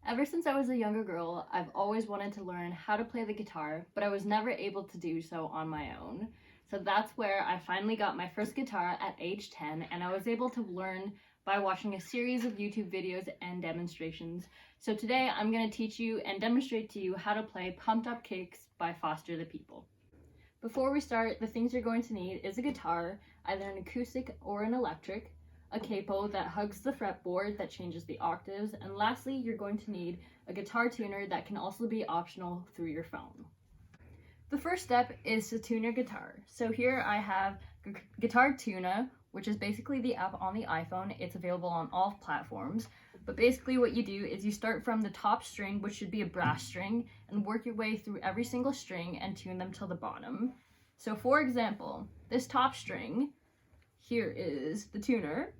Ever since I was a younger girl, I've always wanted to learn how to play the guitar, but I was never able to do so on my own. So that's where I finally got my first guitar at age 10, and I was able to learn by watching a series of YouTube videos and demonstrations. So today I'm going to teach you and demonstrate to you how to play Pumped Up Kicks by Foster the People. Before we start, the things you're going to need is a guitar, either an acoustic or an electric, a capo that hugs the fretboard that changes the octaves, and lastly, you're going to need a guitar tuner that can also be optional through your phone. The first step is to tune your guitar. So here I have Guitar Tuna, which is basically the app on the iPhone. It's available on all platforms. But basically what you do is you start from the top string, which should be a brass string, and work your way through every single string and tune them till the bottom. So for example, this top string, here is the tuner.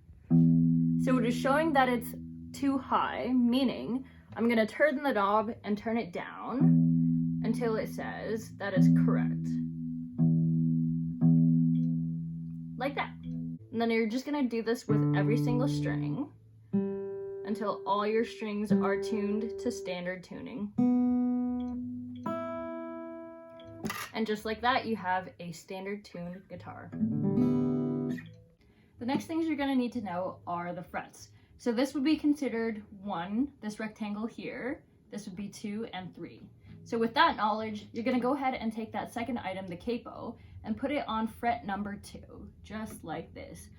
So it is showing that it's too high, meaning I'm going to turn the knob and turn it down until it says that it's correct. Like that. And then you're just going to do this with every single string until all your strings are tuned to standard tuning. And just like that, you have a standard tuned guitar. The next things you're going to need to know are the frets. So this would be considered 1, this rectangle here. This would be 2 and 3. So with that knowledge, you're going to go ahead and take that second item, the capo, and put it on fret number 2, just like this.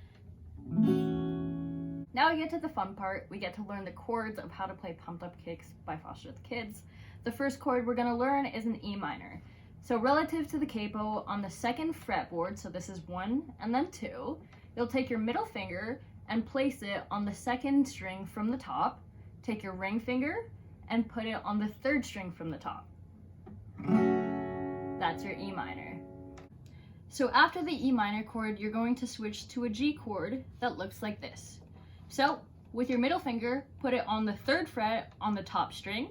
Now we get to the fun part. We get to learn the chords of how to play Pumped Up Kicks by Foster the Kids. The first chord we're going to learn is an E minor. So relative to the capo, on the 2nd fretboard, so this is 1 and then 2, you'll take your middle finger and place it on the 2nd string from the top, take your ring finger and put it on the 3rd string from the top. That's your E minor. So after the E minor chord, you're going to switch to a G chord that looks like this. So with your middle finger, put it on the 3rd fret on the top string,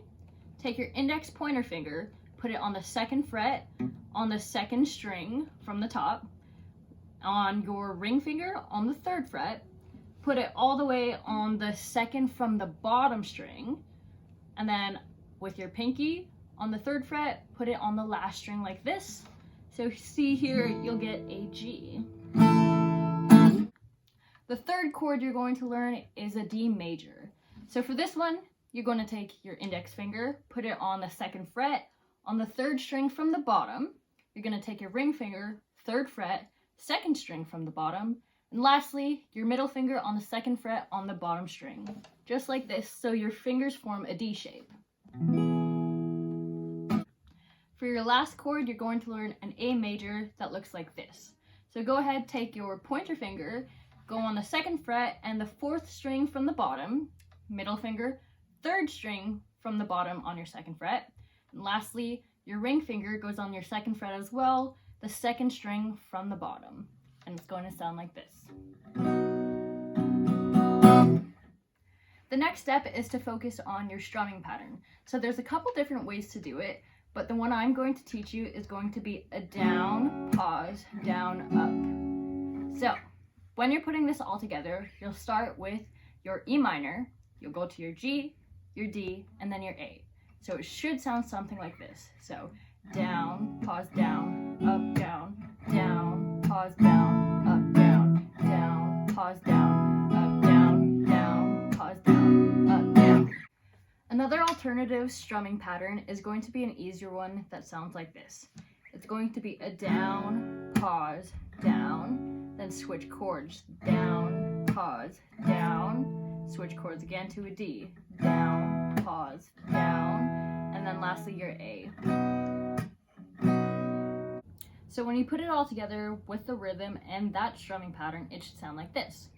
take your index pointer finger, put it on the 2nd fret on the 2nd string from the top, on your ring finger on the 3rd fret, put it all the way on the 2nd from the bottom string, and then with your pinky on the 3rd fret, put it on the last string like this. So see here, you'll get a G. The third chord you're going to learn is a D major. So for this one, you're going to take your index finger, put it on the 2nd fret, on the 3rd string from the bottom. You're going to take your ring finger, 3rd fret, 2nd string from the bottom, and lastly, your middle finger on the 2nd fret on the bottom string. Just like this, so your fingers form a D shape. For your last chord, you're going to learn an A major that looks like this. So go ahead, take your pointer finger, go on the 2nd fret and the 4th string from the bottom, middle finger, 3rd string from the bottom on your 2nd fret, and lastly, your ring finger goes on your 2nd fret as well, the 2nd string from the bottom, and it's going to sound like this. The next step is to focus on your strumming pattern. So there's a couple different ways to do it, but the one I'm going to teach you is going to be a down, pause, down, up. So when you're putting this all together, you'll start with your E minor, you'll go to your G, your D, and then your A. So it should sound something like this. So down, pause, down, pause, down, up, down, pause, down, up, down, pause, down, up, down. Another alternative strumming pattern is going to be an easier one that sounds like this. It's going to be a down, pause, down, then switch chords, down, pause, down, switch chords again to a D, down, pause, down, and then lastly your A. So when you put it all together with the rhythm and that strumming pattern, it should sound like this.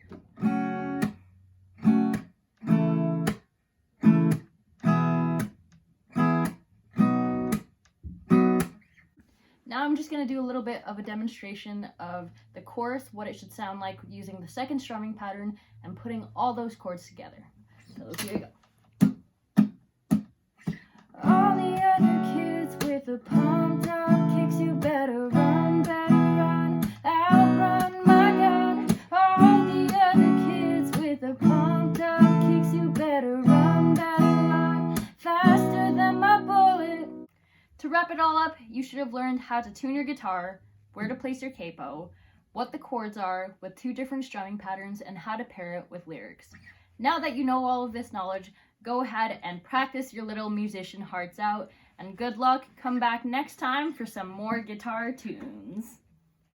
Now I'm just going to do a little bit of a demonstration of the chorus, what it should sound like using the 2nd strumming pattern and putting all those chords together. So here we go. All the other kids with the pumped up kicks, you better run, outrun my gun. All the other kids with the pumped up kicks, you better run, wrap it all up, you should have learned how to tune your guitar, where to place your capo, what the chords are with 2 different strumming patterns, and how to pair it with lyrics. Now that you know all of this knowledge, go ahead and practice your little musician hearts out, and good luck. Come back next time for some more guitar tunes.